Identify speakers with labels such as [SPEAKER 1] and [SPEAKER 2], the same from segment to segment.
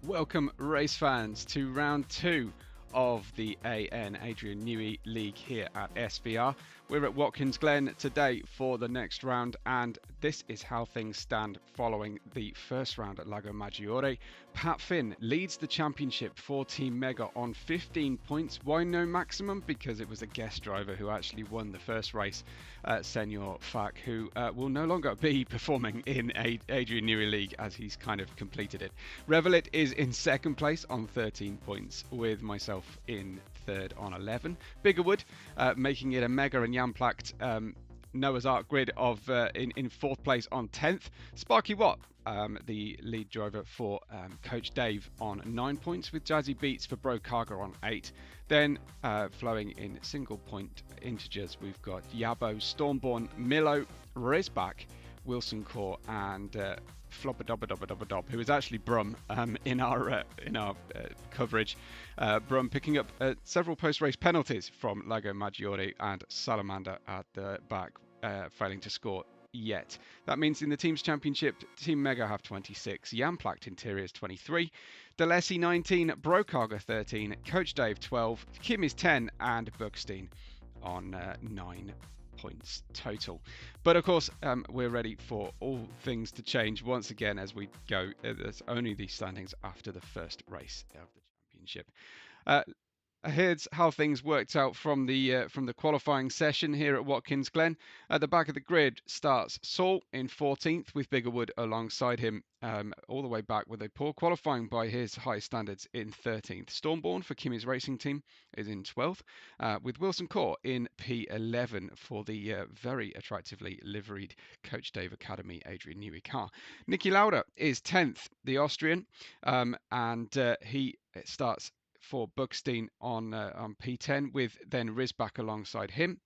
[SPEAKER 1] Welcome race fans to round 2 of the AN02 League here at SVR. We're at Watkins Glen today for the next round, and this is how things stand following the first round at Lago Maggiore. Pat Finn leads the championship for Team Mega on 15 points. Why no maximum? Because it was a guest driver who actually won the first race, Senor Fak, who will no longer be performing in Adrian Newey League as he's kind of completed it. Revelit is in second place on 13 points, with myself in third on 11. Biggerwood making it a Mega and Jann Noah's Ark grid of in fourth place on 10th. Sparky Watt, the lead driver for Coach Dave, on 9 points, with Jazzy Beats for Bro Karga on 8. Then flowing in single point integers, we've got Yabo, Stormborn, Milo, Rizback, Wilson Core, and Flobba who is actually Brum in our coverage. Brum picking up several post-race penalties from Lago Maggiore, and Salamander at the back failing to score yet. That means in the team's championship, Team Mega have 26, Jann Interiors 23, Delesi 19, Brokarga 13, Coach Dave 12, Kim is 10, and Buckstein on 9 points total. But of course, we're ready for all things to change once again as we go. There's only the standings after the first race of the championship. Here's how things worked out from the qualifying session here at Watkins Glen. At the back of the grid starts Saul in 14th, with Biggerwood alongside him all the way back, with a poor qualifying by his high standards in 13th. Stormborn for Kimmy's racing team is in 12th, with Wilson Core in P11 for the very attractively liveried Coach Dave Academy Adrian Newey car. Niki Lauda is 10th, the Austrian, and he starts for Buckstein on P10, with then Rizback alongside him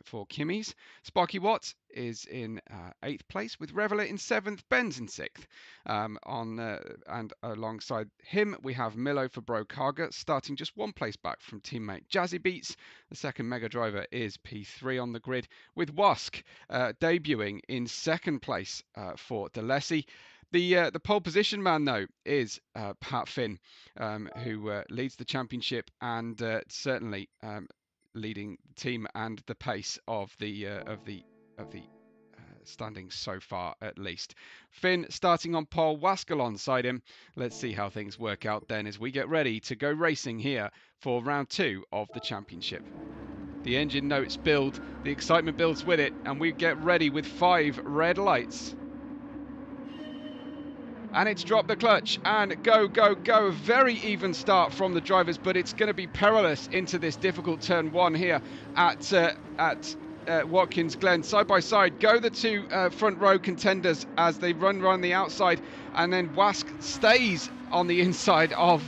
[SPEAKER 1] for Kimmy's. Sparky Watt is in 8th place, with Revelet in 7th, Benz in 6th. And alongside him, we have Milo for Bro Karga, starting just 1 place back from teammate Jazzy Beats. The second Mega driver is P3 on the grid, with Wask debuting in 2nd place for Delesi. The pole position man, though, is Pat Finn, who leads the championship and certainly leading the team and the pace of the standings so far, at least. Finn starting on pole, Wask alongside him. Let's see how things work out then as we get ready to go racing here for round 2 of the championship. The engine notes build, the excitement builds with it, and we get ready with 5 red lights. And it's dropped the clutch, and go. A very even start from the drivers, but it's going to be perilous into this difficult turn 1 here at Watkins Glen. Side by side go the two front row contenders as they run around the outside, and then Wask stays on the inside of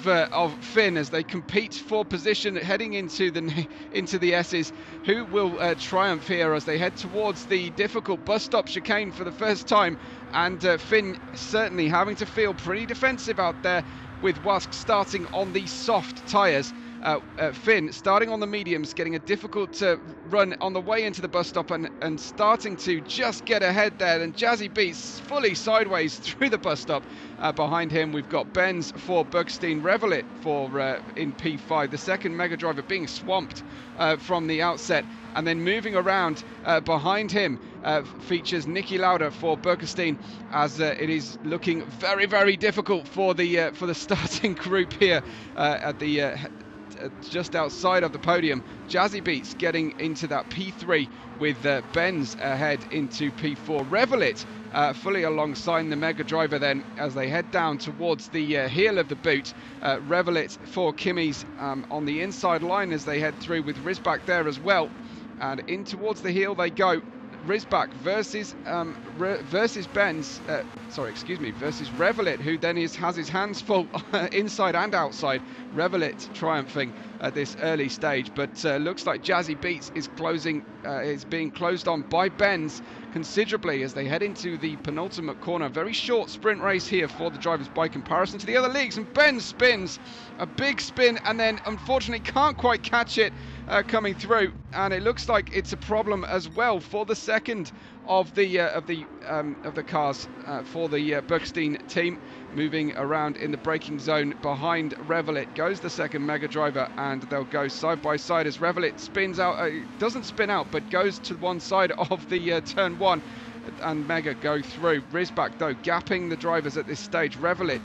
[SPEAKER 1] Finn as they compete for position heading into the S's, who will triumph here as they head towards the difficult bus stop chicane for the first time. And Finn certainly having to feel pretty defensive out there, with Wask starting on the soft tyres. Finn starting on the mediums, getting a difficult run on the way into the bus stop, and starting to just get ahead there. And Jazzy Beats fully sideways through the bus stop. Behind him we've got Benz for Buckstein, Revelit for in P5, the second Mega driver being swamped from the outset, and then moving around behind him features Niki Lauda for Buckstein, as it is looking very difficult for the starting group here at the just outside of the podium. Jazzy Beats getting into that P3, with Benz ahead into P4. Revelit fully alongside the Mega driver then as they head down towards the heel of the boot. Revelit for Kimmy's on the inside line as they head through, with Rizback there as well, and in towards the heel they go. Rizback versus Benz, versus Revelit, who then has his hands full inside and outside. Revelit triumphing at this early stage, but looks like Jazzy Beats is being closed on by Benz considerably as they head into the penultimate corner. Very short sprint race here for the drivers by comparison to the other leagues, and Benz spins a big spin and then unfortunately can't quite catch it coming through, and it looks like it's a problem as well for the second of the cars for the Buckstein team, moving around in the braking zone behind Revelit. Goes the second Mega Driver, and they'll go side by side as Revelit spins out. Doesn't spin out, but goes to one side of the turn one, and Mega go through. Rizback though gapping the drivers at this stage. Revelit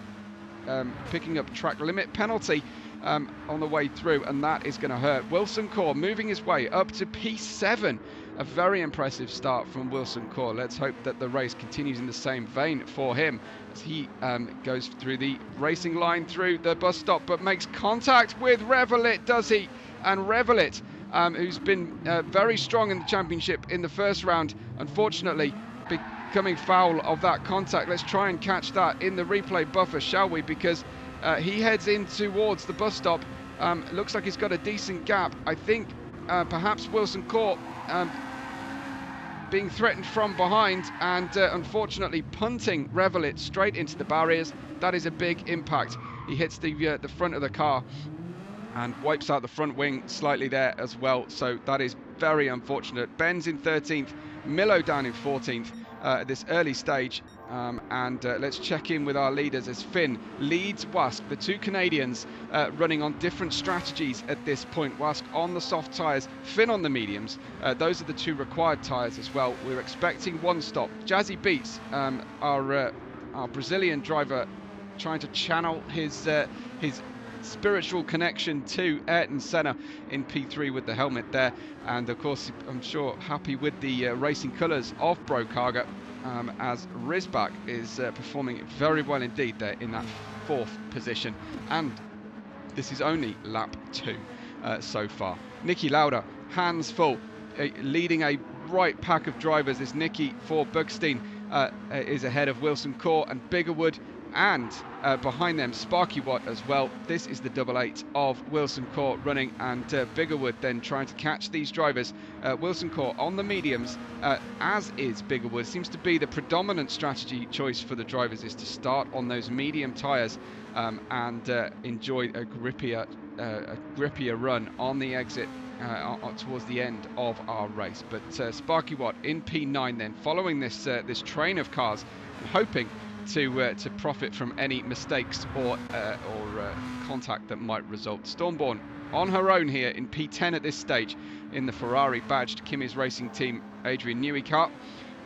[SPEAKER 1] picking up track limit penalty on the way through, and that is going to hurt. Wilson Core moving his way up to P7. A very impressive start from Wilson Core. Let's hope that the race continues in the same vein for him as he goes through the racing line through the bus stop, but makes contact with Revelit, does he? And Revelit, who's been very strong in the championship in the first round, unfortunately becoming foul of that contact. Let's try and catch that in the replay buffer, shall we? Because he heads in towards the bus stop. Looks like he's got a decent gap. I think perhaps Wilson Core being threatened from behind, and unfortunately punting Revelit straight into the barriers. That is a big impact. He hits the front of the car and wipes out the front wing slightly there as well. So that is very unfortunate. Ben's in 13th, Milo down in 14th at this early stage. And let's check in with our leaders as Finn leads Wask, the two Canadians running on different strategies at this point. Wask on the soft tyres, Finn on the mediums. Those are the two required tyres as well. We're expecting one stop. Jazzy Beats, our Brazilian driver, trying to channel his spiritual connection to Ayrton Senna in P3 with the helmet there, and of course I'm sure happy with the racing colours of Brokaga, as Rizback is performing very well indeed there in that 4th position, and this is only lap 2 so far. Nicky Lauda, hands full, leading a right pack of drivers. This Nicky for Buckstein is ahead of Wilson Core and Biggerwood, and behind them Sparky Watt as well. This is the 888 of Wilson Core running, and Biggerwood then trying to catch these drivers. Wilson Core on the mediums, as is Biggerwood. Seems to be the predominant strategy choice for the drivers, is to start on those medium tyres and enjoy a grippier run on the exit towards the end of our race. But Sparky Watt in P9 then, following this train of cars and hoping to profit from any mistakes or contact that might result. Stormborn on her own here in P10 at this stage in the Ferrari badged Kimi's Racing Team Adrian Newey car,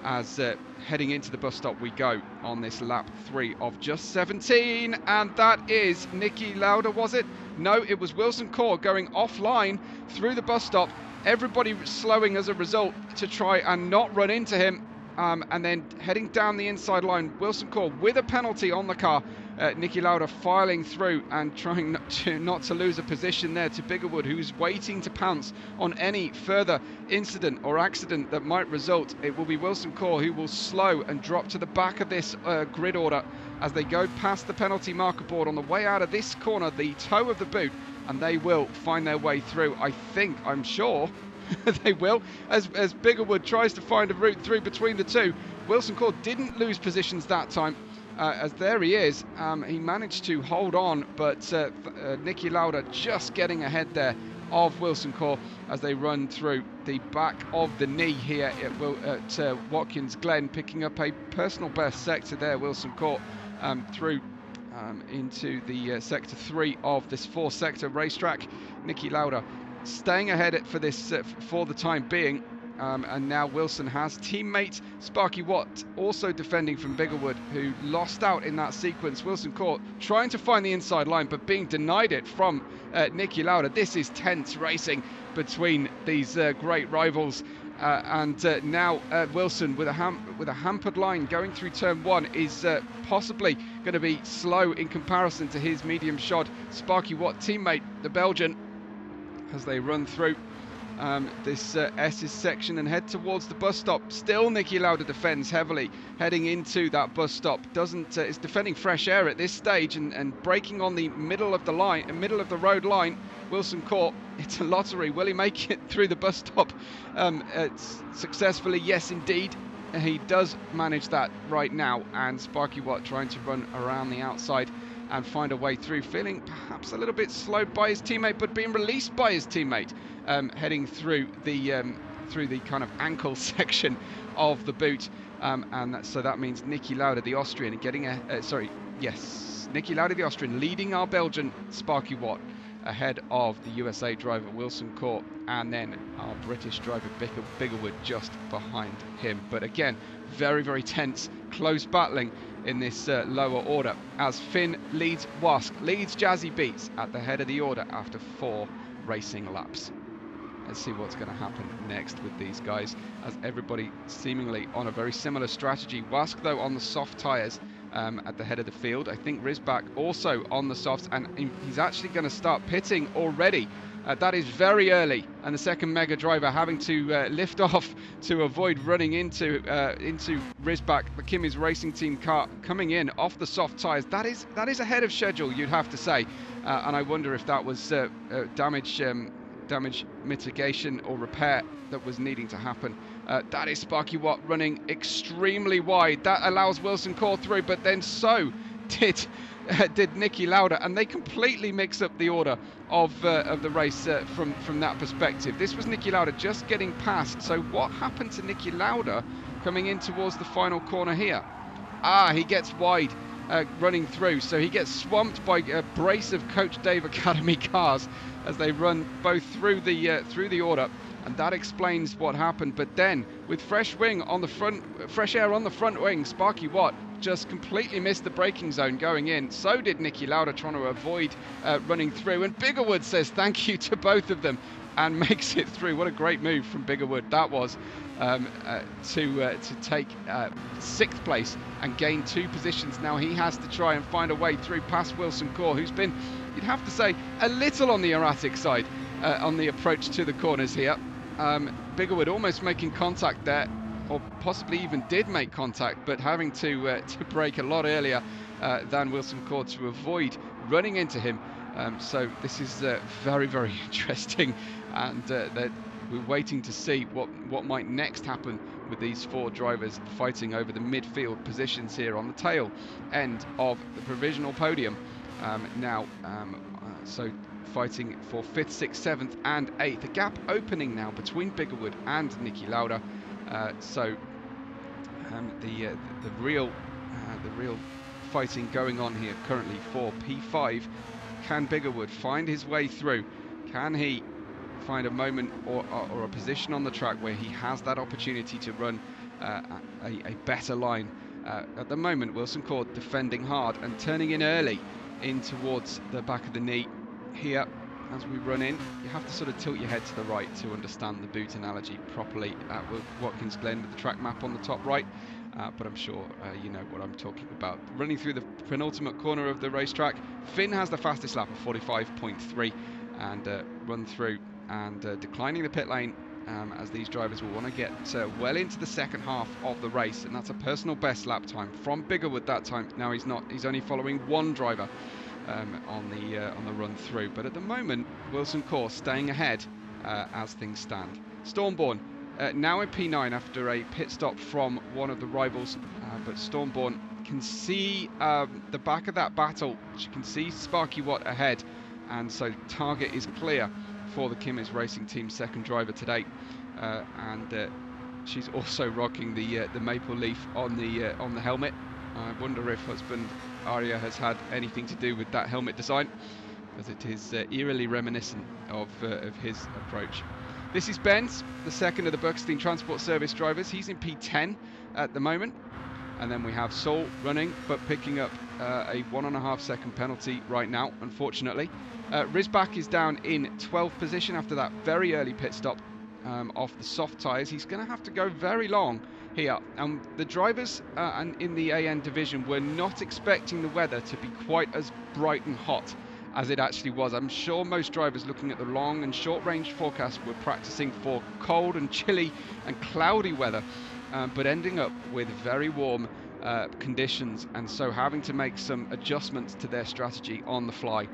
[SPEAKER 1] as heading into the bus stop we go on this lap 3 of just 17, and that is Nicky Lauda, was it? No, it was Wilson Core going offline through the bus stop, everybody slowing as a result to try and not run into him. And then heading down the inside line, Wilson Core with a penalty on the car. Nicky Lauda filing through and trying not to lose a position there to Biggerwood, who's waiting to pounce on any further incident or accident that might result. It will be Wilson Core who will slow and drop to the back of this grid order as they go past the penalty marker board on the way out of this corner, the toe of the boot, and they will find their way through. I'm sure they will, as Biggerwood tries to find a route through between the two. Wilson Core didn't lose positions that time, as there he is. He managed to hold on, but Nicky Lauda just getting ahead there of Wilson Core as they run through the back of the knee here at Watkins Glen, picking up a personal best sector there. Wilson Core through into the sector 3 of this 4-sector racetrack. Nicky Lauda staying ahead for this for the time being, and now Wilson has teammate Sparky Watt also defending from Biggerwood, who lost out in that sequence. Wilson Core trying to find the inside line, but being denied it from Nicky Lauda. This is tense racing between these great rivals, and now Wilson with a hampered line going through turn 1 is possibly going to be slow in comparison to his medium shod Sparky Watt teammate, the Belgian, as they run through this S's section and head towards the bus stop. Still Nicky Lauda defends heavily heading into that bus stop. Is defending fresh air at this stage and braking on the middle of the road line. Wilson Core, it's a lottery. Will he make it through the bus stop successfully? Yes, indeed. He does manage that right now, and Sparky Watt trying to run around the outside and find a way through, feeling perhaps a little bit slowed by his teammate, but being released by his teammate, heading through the kind of ankle section of the boot, so that means Niki Lauda, the Austrian, getting Niki Lauda, the Austrian, leading our Belgian Sparky Watt ahead of the USA driver Wilson Court, and then our British driver Biggerwood just behind him. But again, very, very tense, close battling in this lower order, as Finn leads Jazzy Beats at the head of the order after 4 racing laps. Let's see what's going to happen next with these guys, as everybody seemingly on a very similar strategy. Wask, though, on the soft tyres at the head of the field. I think Rysbach also on the softs, and he's actually going to start pitting already. That is very early, and the second Mega driver having to lift off to avoid running into Rysbach, the Kimmy's Racing Team car coming in off the soft tyres. That is ahead of schedule, you'd have to say, and I wonder if that was damage mitigation or repair that was needing to happen. That is Sparky Watt running extremely wide. That allows Wilson Court through, but then so did Niki Lauda, and they completely mix up the order of the race from that perspective. This was Niki Lauda just getting past. So what happened to Niki Lauda coming in towards the final corner here? He gets wide. Running through, so he gets swamped by a brace of Coach Dave Academy cars as they run both through the order, and that explains what happened. But then, with fresh air on the front wing, Sparky Watt just completely missed the braking zone going in. So did Niki Lauda, trying to avoid running through, and Biggerwood says thank you to both of them and makes it through. What a great move from Biggerwood that was, to take 6th place and gain 2 positions. Now he has to try and find a way through past Wilson Court, who's been, you'd have to say, a little on the erratic side on the approach to the corners here. Biggerwood almost making contact there, or possibly even did make contact, but having to brake a lot earlier than Wilson Court to avoid running into him. So this is very, very interesting, and we're waiting to see what might next happen with these 4 drivers fighting over the midfield positions here on the tail end of the provisional podium. So fighting for 5th, 6th, 7th and 8th. The gap opening now between Biggerwood and Niki Lauda. The real fighting going on here currently for P5. Can Biggerwood find his way through? Can he find a moment or a position on the track where he has that opportunity to run a better line? At the moment, Wilson Court defending hard and turning in early in towards the back of the knee here. As we run in, you have to sort of tilt your head to the right to understand the boot analogy properly at Watkins Glen with the track map on the top right, but I'm sure you know what I'm talking about. Running through the penultimate corner of the racetrack, Finn has the fastest lap of 45.3 and run through and declining the pit lane, as these drivers will want to get well into the second half of the race, and that's a personal best lap time from Biggerwood that time. Now he's only following 1 driver on the run through, but at the moment Wilson Court staying ahead as things stand. Stormborn now in P9 after a pit stop from one of the rivals, but Stormborn can see the back of that battle. She can see Sparky Watt ahead, and so target is clear for the Kimmy's Racing Team second driver today, and she's also rocking the maple leaf on the helmet. I wonder if husband Arya has had anything to do with that helmet design, as it is eerily reminiscent of his approach. This is Benz, the second of the Buckstein Transport Service drivers. He's in P10 at the moment. And then we have Saul running, but picking up a 1.5 second penalty right now, unfortunately. Rysbach is down in 12th position after that very early pit stop off the soft tyres. He's going to have to go very long here. And the drivers in the AN division were not expecting the weather to be quite as bright and hot as it actually was. I'm sure most drivers looking at the long and short range forecast were practicing for cold and chilly and cloudy weather, but ending up with very warm conditions, and so having to make some adjustments to their strategy on the fly,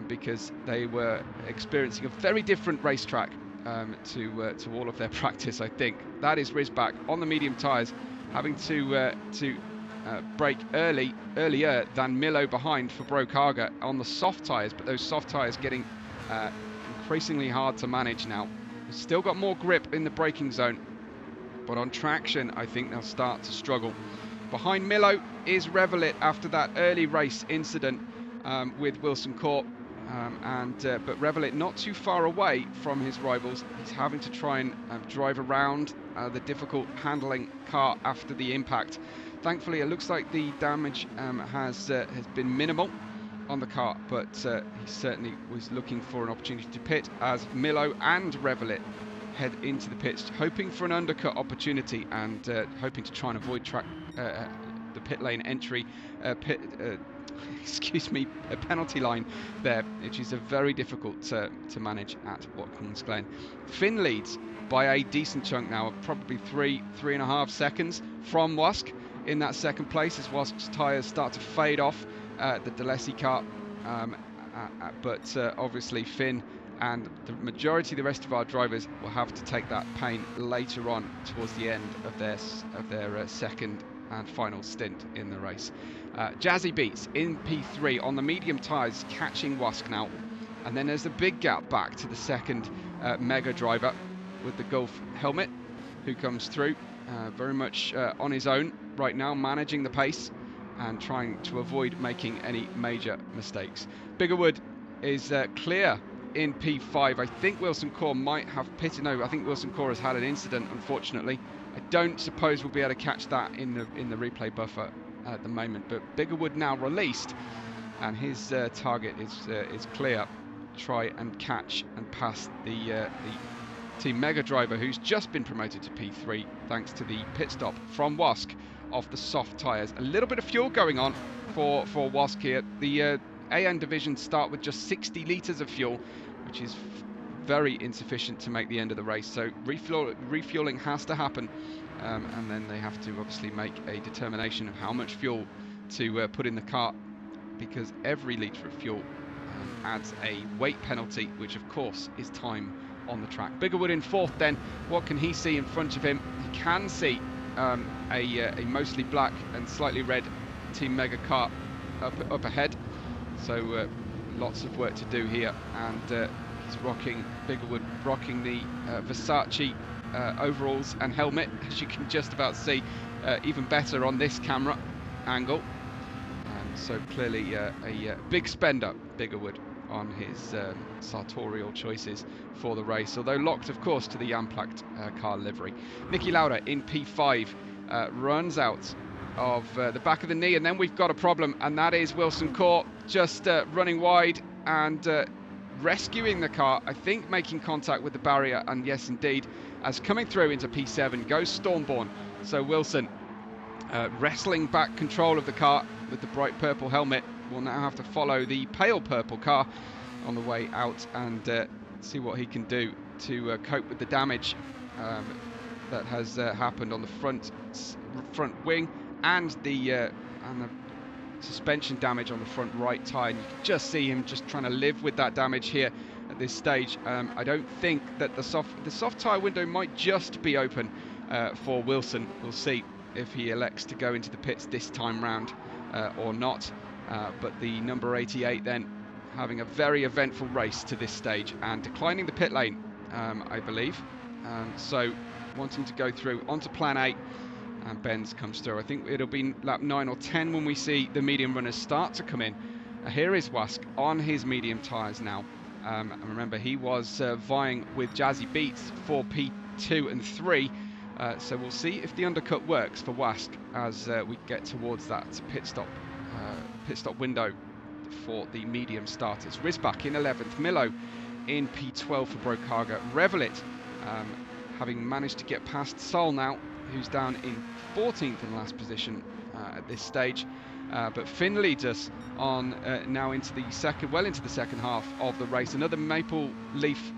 [SPEAKER 1] because they were experiencing a very different racetrack to all of their practice. I think that is Rysbach on the medium tyres, having to brake earlier than Milo behind for Brokaga on the soft tyres, but those soft tyres getting increasingly hard to manage now. They've still got more grip in the braking zone, but on traction I think they'll start to struggle. Behind Milo is Revelit after that early race incident with Wilson Court, but Revelit not too far away from his rivals. He's having to try and drive around the difficult handling car after the impact. Thankfully, it looks like the damage has been minimal on the car, but he certainly was looking for an opportunity to pit as Milo and Revelit head into the pits, hoping for an undercut opportunity and hoping to try and avoid the pit lane entry, excuse me, a penalty line there, which is very difficult to manage at Watkins Glen. Finn leads by a decent chunk now, of probably 3.5 seconds from Wask in that second place as Wask's tyres start to fade off the Delesi car, but obviously Finn and the majority of the rest of our drivers will have to take that pain later on towards the end of their second and final stint in the race. Jazzy Beats in P3 on the medium tyres, catching Wask now, and then there's a big gap back to the second Mega driver with the Gulf helmet, who comes through very much on his own right now, managing the pace and trying to avoid making any major mistakes. Biggerwood is clear in P5. I think Wilson Core might have pitted. No, I think Wilson Core has had an incident, unfortunately. I don't suppose we'll be able to catch that in the replay buffer at the moment, but Biggerwood now released, and his target is clear. Try and catch and pass the Team Mega driver, who's just been promoted to P3 thanks to the pit stop from Wask off the soft tyres. A little bit of fuel going on for Wask here. The AN division start with just 60 litres of fuel, which is very insufficient to make the end of the race, so refueling has to happen, and then they have to obviously make a determination of how much fuel to put in the car, because every litre of fuel adds a weight penalty, which of course is time on the track. Biggerwood in fourth then. What can he see in front of him? He can see a mostly black and slightly red Team Mega car up ahead, so lots of work to do here, and he's Biggerwood rocking the Versace overalls and helmet, as you can just about see, even better on this camera angle, and so clearly a big spender, Biggerwood, on his sartorial choices for the race, although locked of course to the Jamplakt car livery. Nicky Lauda in P5 runs out of the back of the knee, and then we've got a problem, and that is Wilson Court just running wide and rescuing the car, I think making contact with the barrier, and yes indeed, as coming through into P7 goes Stormborn. So Wilson wrestling back control of the car with the bright purple helmet will now have to follow the pale purple car on the way out and see what he can do to cope with the damage that has happened on the front wing and the suspension damage on the front right tyre. And you can just see him just trying to live with that damage here at this stage. I don't think that the soft tyre window might just be open for Wilson. We'll see if he elects to go into the pits this time round or not. But the number 88 then having a very eventful race to this stage and declining the pit lane, I believe. So wanting to go through onto plan 8, and Benz comes through. I think it'll be lap 9 or 10 when we see the medium runners start to come in. Here is Wask on his medium tyres now. And remember, he was vying with Jazzy Beats for P2 and 3. So we'll see if the undercut works for Wask as we get towards that pit stop window for the medium starters. Risbach in 11th, Milo in P12 for Brokaga. Revelit having managed to get past Sol now, who's down in 14th in last position at this stage. But Finn leads us on now into the second half of the race. Another maple leaf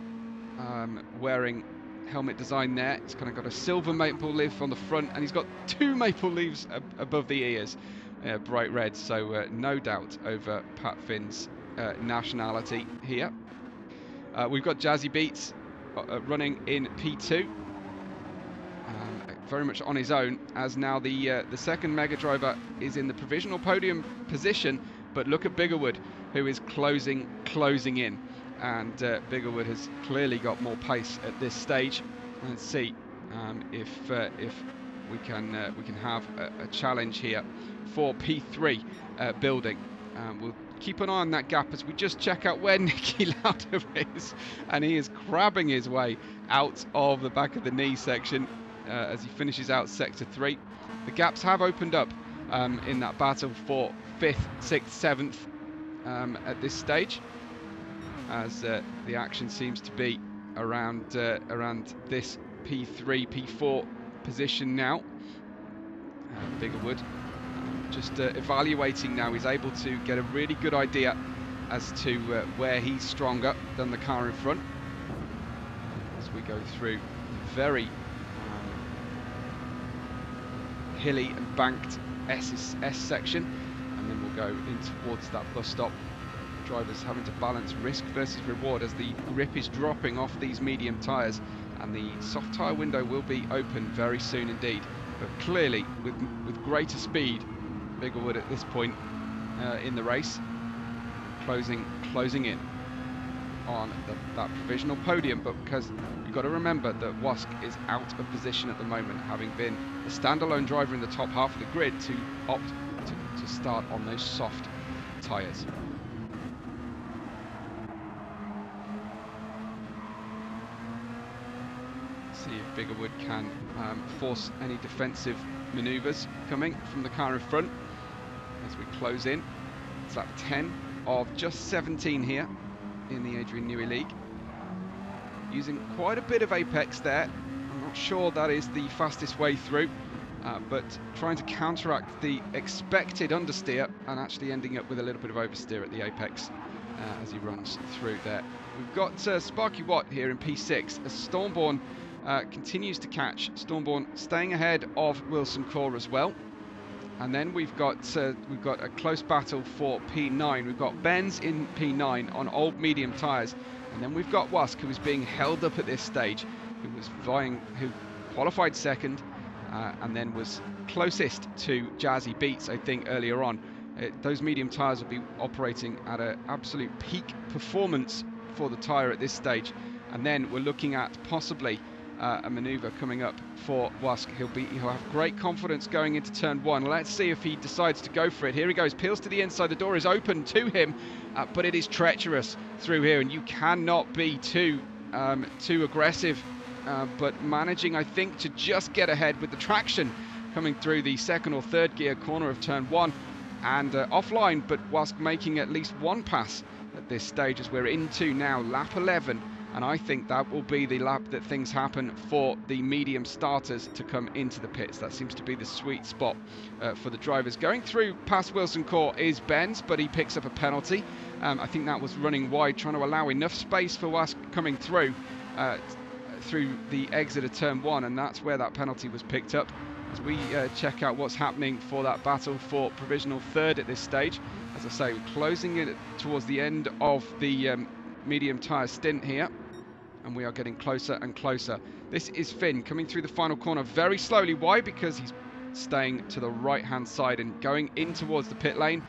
[SPEAKER 1] wearing helmet design there. It's kind of got a silver maple leaf on the front, and he's got 2 maple leaves above the ears, bright red. So no doubt over Pat Finn's nationality here. We've got Jazzy Beats running in P2. very much on his own, as now the second Mega Driver is in the provisional podium position. But look at Biggerwood, who is closing in, and Biggerwood has clearly got more pace at this stage. Let's see if we can have a challenge here for P3 building. We'll keep an eye on that gap as we just check out where Niki Lauda is, and he is crabbing his way out of the back of the knee section as he finishes out sector 3. The gaps have opened up in that battle for 5th, 6th, 7th at this stage, as the action seems to be around this P3, P4 position now. Biggerwood just evaluating now. He's able to get a really good idea as to where he's stronger than the car in front, as we go through the very hilly and banked S section, and then we'll go in towards that bus stop. Drivers having to balance risk versus reward as the grip is dropping off these medium tyres, and the soft tyre window will be open very soon indeed. But clearly with greater speed, Biggerwood at this point in the race, closing in on that provisional podium. But because you've got to remember that Wask is out of position at the moment, having been a standalone driver in the top half of the grid to opt to start on those soft tyres. See if Biggerwood can force any defensive manoeuvres coming from the car in front as we close in. It's lap 10 of just 17 here in the Adrian Newey League. Using quite a bit of apex there. I'm not sure that is the fastest way through, but trying to counteract the expected understeer and actually ending up with a little bit of oversteer at the apex as he runs through there. We've got Sparky Watt here in P6 as Stormborn continues to catch. Stormborn staying ahead of Wilson Core as well. And then we've got a close battle for P9. We've got Benz in P9 on old medium tyres, and then we've got Wask, who is being held up at this stage, who qualified second, and then was closest to Jazzy Beats, I think, earlier on. Those medium tyres will be operating at an absolute peak performance for the tyre at this stage, and then we're looking at possibly a manoeuvre coming up for Wask. He'll have great confidence going into turn 1. Let's see if he decides to go for it. Here he goes, peels to the inside. The door is open to him, but it is treacherous through here, and you cannot be too aggressive. But managing, I think, to just get ahead with the traction coming through the second or third gear corner of turn 1, and offline, but Wask making at least one pass at this stage as we're into now lap 11. And I think that will be the lap that things happen for the medium starters to come into the pits. That seems to be the sweet spot for the drivers. Going through past Wilson Core is Benz, but he picks up a penalty. I think that was running wide, trying to allow enough space for Wask coming through the exit of turn 1, and that's where that penalty was picked up. As we check out what's happening for that battle for provisional third at this stage. As I say, we're closing it towards the end of the medium tyre stint here, and we are getting closer and closer. This is Finn coming through the final corner very slowly. Why? Because he's staying to the right hand side and going in towards the pit lane.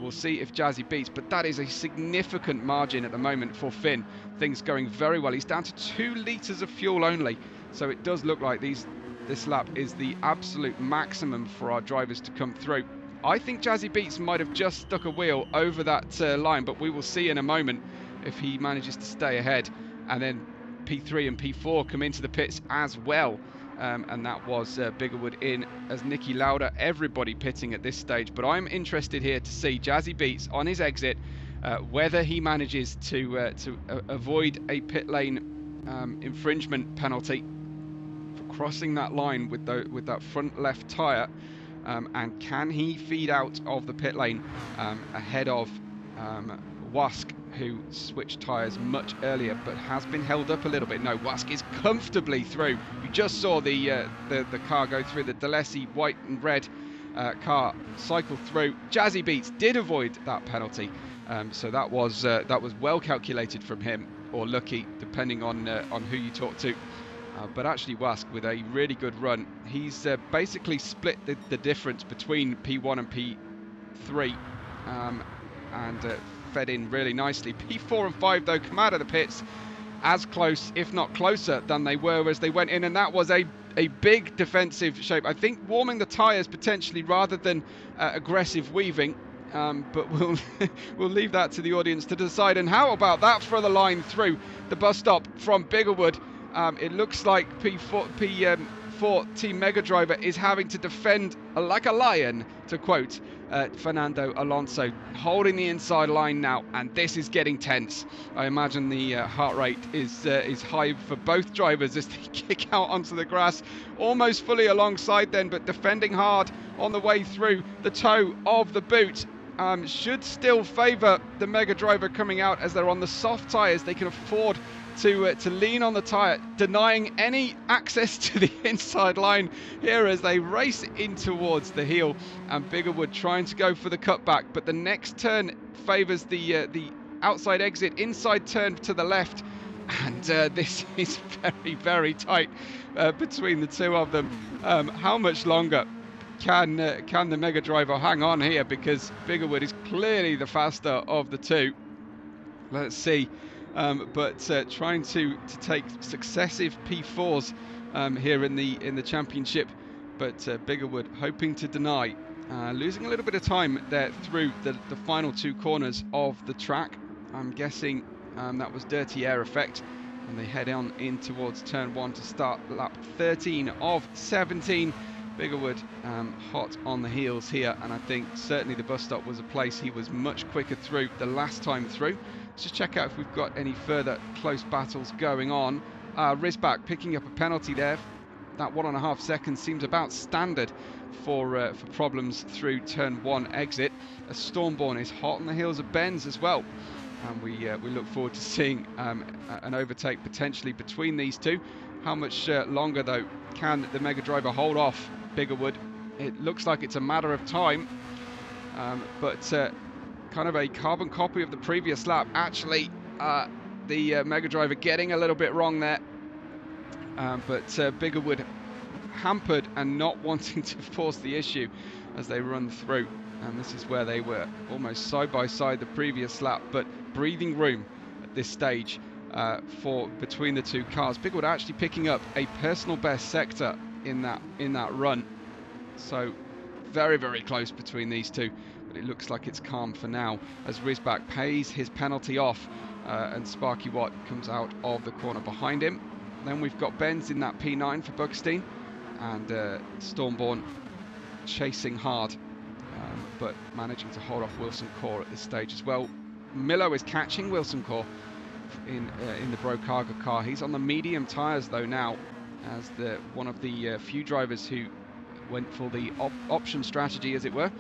[SPEAKER 1] We'll see if Jazzy beats, but that is a significant margin at the moment for Finn. Things going very well. He's down to 2 litres of fuel only, so it does look like this lap is the absolute maximum for our drivers to come through. I think Jazzy Beats might have just stuck a wheel over that line, but we will see in a moment if he manages to stay ahead. And then P3 and P4 come into the pits as well, and that was Biggerwood in as Niki Lauda. Everybody pitting at this stage, but I'm interested here to see Jazzy Beats on his exit, whether he manages to avoid a pit lane infringement penalty for crossing that line with that front left tyre, and can he feed out of the pit lane ahead of Wask, who switched tyres much earlier but has been held up a little bit. No, Wask is comfortably through. You just saw the car go through, the Delesi white and red car cycle through. Jazzy Beats did avoid that penalty, so that was well calculated from him, or lucky, depending on who you talk to. But actually Wask with a really good run. He's basically split the difference between P1 and P3 and fed in really nicely. P4 and 5 though come out of the pits as close, if not closer, than they were as they went in, and that was a big defensive shape. I think warming the tyres potentially rather than aggressive weaving, but we'll leave that to the audience to decide. And how about that for the line through the bus stop from Biggerwood? It looks like P4 Team Mega Driver is having to defend like a lion, to quote Fernando Alonso, holding the inside line now, and this is getting tense. I imagine the heart rate is high for both drivers as they kick out onto the grass, almost fully alongside then, but defending hard on the way through. The toe of the boot should still favour the Mega Driver coming out, as they're on the soft tyres. They can afford to lean on the tyre, denying any access to the inside line here as they race in towards the heel, and Biggerwood trying to go for the cutback, but the next turn favours the outside exit, inside turn to the left, and this is very, very tight between the two of them. How much longer can the Mega Driver hang on here, because Biggerwood is clearly the faster of the two? Let's see. But trying to take successive P4s here in the championship, but Biggerwood hoping to deny, losing a little bit of time there through the final two corners of the track. I'm guessing that was dirty air effect, and they head on in towards turn 1 to start lap 13 of 17. Biggerwood hot on the heels here, and I think certainly the bus stop was a place he was much quicker through the last time through. Let's just check out if we've got any further close battles going on. Rysbach picking up a penalty there. That 1.5 seconds seems about standard for problems through turn 1 exit. Stormborn is hot on the heels of Benz as well, and we look forward to seeing an overtake potentially between these two. How much longer though can the Mega Driver hold off Biggerwood? It looks like it's a matter of time, but kind of a carbon copy of the previous lap. Actually, the Mega Driver getting a little bit wrong there, but Biggerwood hampered and not wanting to force the issue as they run through, and this is where they were almost side by side the previous lap, but breathing room at this stage for between the two cars. Biggerwood actually picking up a personal best sector in that run, so very, very close between these two, but it looks like it's calm for now as Rysbach pays his penalty off, and Sparky Watt comes out of the corner behind him. Then we've got Benz in that P9 for Buckstein, and Stormborn chasing hard, but managing to hold off Wilson Core at this stage as well. Milo is catching Wilson Core in the Brokaga car. He's on the medium tyres though now, as one of the few drivers who went for the option strategy, as it were.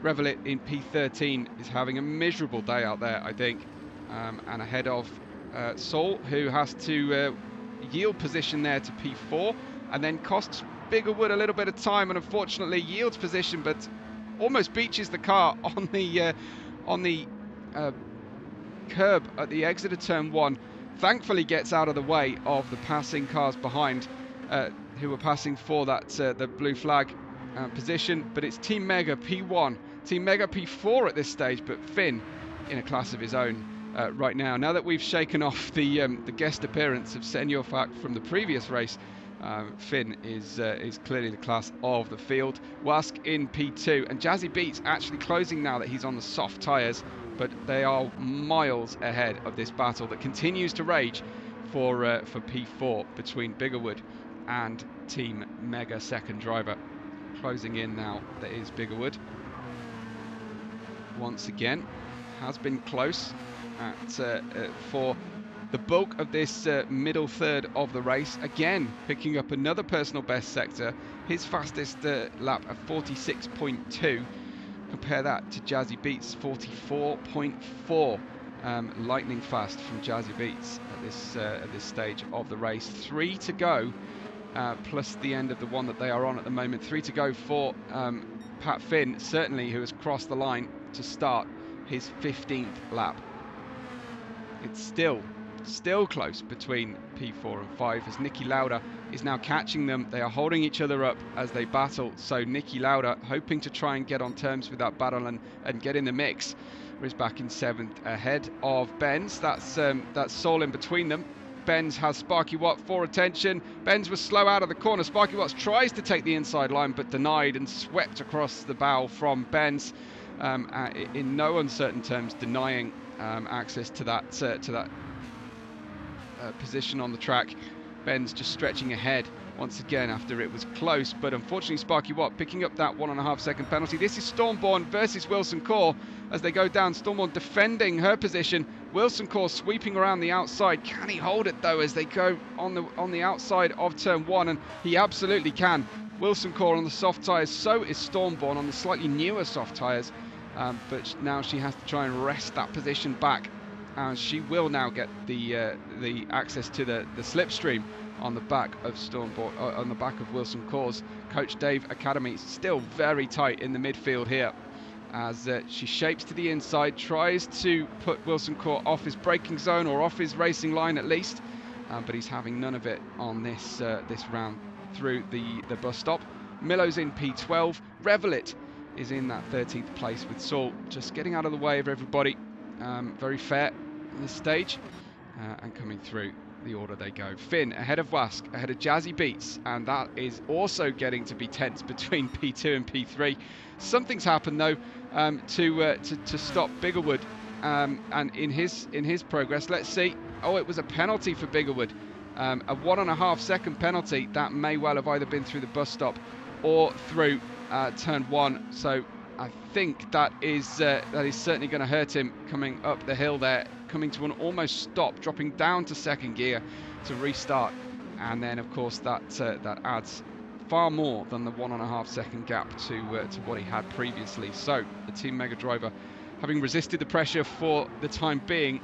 [SPEAKER 1] Revelit in P13 is having a miserable day out there, I think, and ahead of Saul, who has to yield position there to P4, and then costs Biggerwood a little bit of time, and unfortunately yields position, but almost beaches the car on the curb at the exit of turn 1. Thankfully gets out of the way of the passing cars behind, who were passing for that the blue flag position, but it's Team Mega P1, Team Mega P4 at this stage, but Finn in a class of his own right now. Now that we've shaken off the guest appearance of Senor Fak from the previous race, Finn is clearly the class of the field. Wask in P2, and Jazzy Beats actually closing now that he's on the soft tyres, but they are miles ahead of this battle that continues to rage for P4 between Biggerwood and Team Mega second driver. Closing in now, that is Biggerwood. Once again, has been close for the bulk of this middle third of the race. Again, picking up another personal best sector, his fastest lap of 46.2. Compare that to Jazzy Beats 44.4. Lightning fast from Jazzy Beats at this stage of the race. 3 to go, plus the end of the one that they are on at the moment. 3 to go for Pat Finn, certainly, who has crossed the line to start his 15th lap. It's still close between P4 and 5 as Nicky Lauda is now catching them. They are holding each other up as they battle. So Niki Lauda hoping to try and get on terms with that battle and get in the mix. Is back in 7th ahead of Benz. That's Sol in between them. Benz has Sparky Watt for attention. Benz was slow out of the corner. Sparky Watts tries to take the inside line, but denied and swept across the bow from Benz. In no uncertain terms, denying access to that position on the track. Benz just stretching ahead once again after it was close, but unfortunately Sparky Watt picking up that 1.5 second penalty. This is Stormborn versus Wilson Core as they go down. Stormborn defending her position. Wilson Core sweeping around the outside. Can he hold it though as they go on the outside of turn 1? And he absolutely can. Wilson Core on the soft tyres, so is Stormborn on the slightly newer soft tyres, but now she has to try and wrest that position back. And she will now get the access to the slipstream on the back of Stormborn, on the back of Wilson Core's Coach Dave Academy. Still very tight in the midfield here as she shapes to the inside, tries to put Wilson Core off his braking zone or off his racing line at least, but he's having none of it on this round through the bus stop. Millo's in P12. Revelit is in that 13th place with Saul just getting out of the way of everybody. Very fair at this stage, and coming through the order they go. Finn ahead of Wask, ahead of Jazzy Beats, and that is also getting to be tense between P2 and P3. Something's happened though to stop Biggerwood, and in his progress. Let's see. Oh, it was a penalty for Biggerwood, a 1.5 second penalty that may well have either been through the bus stop or through turn 1. So I think that is certainly going to hurt him coming up the hill there, coming to an almost stop, dropping down to second gear to restart, and then of course that adds far more than the 1.5 second gap to what he had previously. So the Team Mega driver, having resisted the pressure for the time being,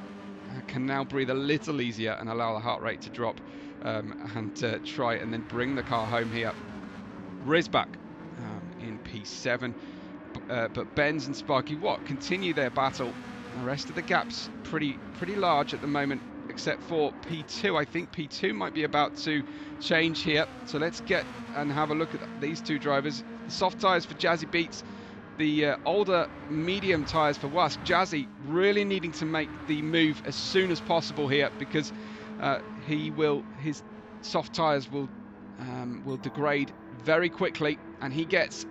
[SPEAKER 1] can now breathe a little easier and allow the heart rate to drop, and try and then bring the car home here. Rizback in P7. But Benz and Sparky Watt continue their battle. The rest of the gap's pretty large at the moment, except for P2. I think P2 might be about to change here. So let's get and have a look at these two drivers. The soft tyres for Jazzy Beats, the older medium tyres for Wask. Jazzy really needing to make the move as soon as possible here, because his soft tyres will degrade very quickly, and he gets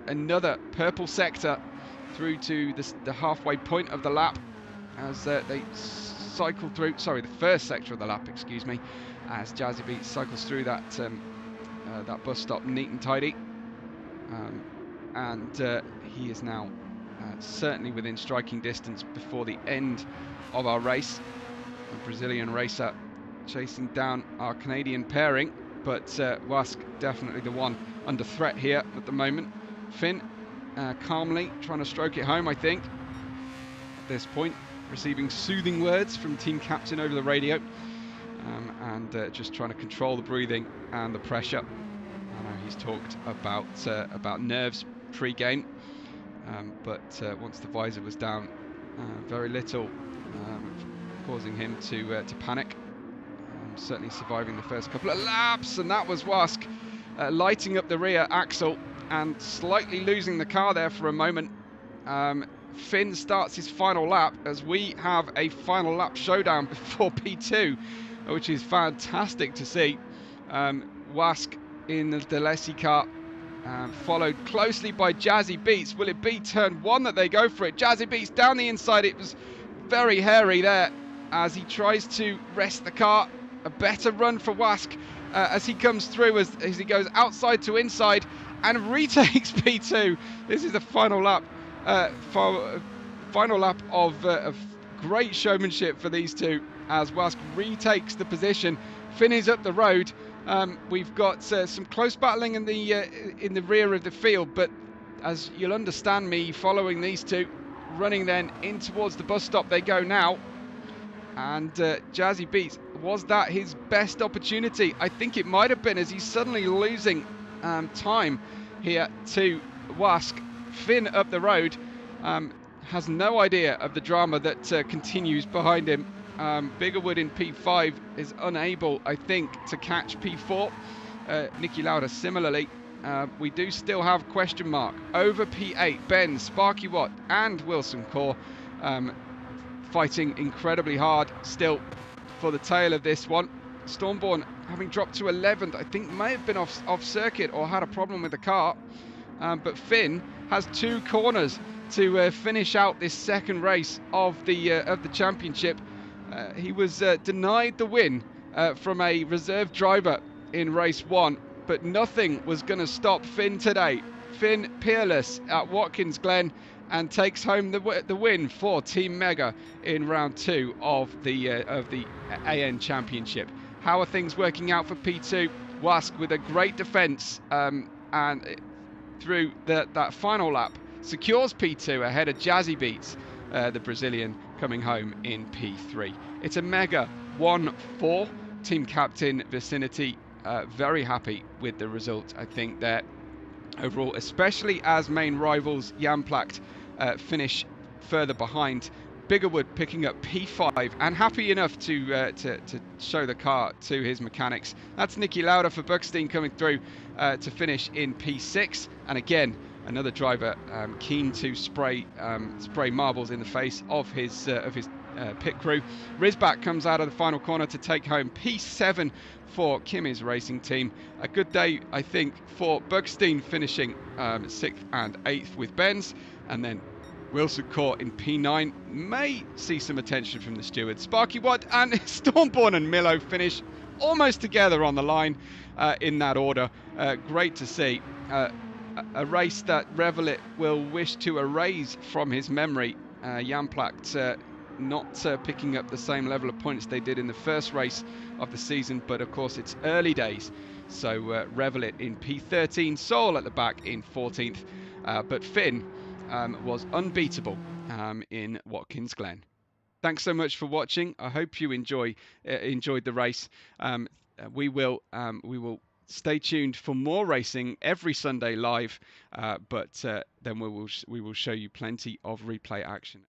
[SPEAKER 1] another purple sector through to the halfway point of the lap as they cycle through, sorry, the first sector of the lap, excuse me, as Jazzy Beats cycles through that bus stop neat and tidy, and he is now certainly within striking distance before the end of our race. A Brazilian racer chasing down our Canadian pairing, but Wask definitely the one under threat here at the moment. Finn calmly trying to stroke it home, I think, at this point, receiving soothing words from team captain over the radio, and just trying to control the breathing and the pressure. I know he's talked about nerves pre-game, but once the visor was down, very little causing him to panic. Certainly surviving the first couple of laps, and that was Wask lighting up the rear axle and slightly losing the car there for a moment. Finn starts his final lap as we have a final lap showdown before P2, which is fantastic to see. Wask in the Delesi car, followed closely by Jazzy Beats. Will it be turn 1 that they go for it? Jazzy Beats down the inside. It was very hairy there as he tries to rest the car. A better run for Wask as he comes through, as he goes outside to inside and retakes P2. This is the final lap, of great showmanship for these two as Wask retakes the position, finishes up the road. We've got some close battling in the rear of the field, but as you'll understand me following these two, running then in towards the bus stop they go now. And Jazzy Beats, was that his best opportunity? I think it might have been, as he's suddenly losing time here to Wask. Finn up the road has no idea of the drama that continues behind him. Biggerwood in P5 is unable, I think, to catch P4. Niki Lauda similarly. We do still have question mark over P8. Ben, Sparky Watt and Wilson Core fighting incredibly hard still for the tail of this one. Stormborn having dropped to 11th, I think may have been off circuit or had a problem with the car. But Finn has 2 corners to finish out this second race of the championship. He was denied the win from a reserve driver in race 1, but nothing was going to stop Finn today. Finn peerless at Watkins Glen and takes home the win for Team Mega in round 2 of the AN Championship. How are things working out for P2? Wask with a great defence and through that final lap secures P2 ahead of Jazzy Beats, the Brazilian, coming home in P3. It's a Mega 1-4. Team captain Vicinity very happy with the result, I think, there overall, especially as main rivals Jamplacht finish further behind. Biggerwood picking up P5 and happy enough to show the car to his mechanics. That's Niki Lauda for Buckstein coming through to finish in P6, and again another driver keen to spray marbles in the face of his pit crew. Rizback comes out of the final corner to take home P7 for Kimi's racing team. A good day, I think, for Buckstein, finishing 6th and 8th with Benz, and then Wilson Court in P9 may see some attention from the stewards. Sparky Watt and Stormborn and Milo finish almost together on the line in that order. Great to see. A race that Revelit will wish to erase from his memory. Jamplacht not picking up the same level of points they did in the first race of the season, but of course it's early days. So Revelit in P13, Soul at the back in 14th, but Finn was unbeatable in Watkins Glen. Thanks so much for watching. I hope you enjoyed the race. We will stay tuned for more racing every Sunday live, but then we will show you plenty of replay action.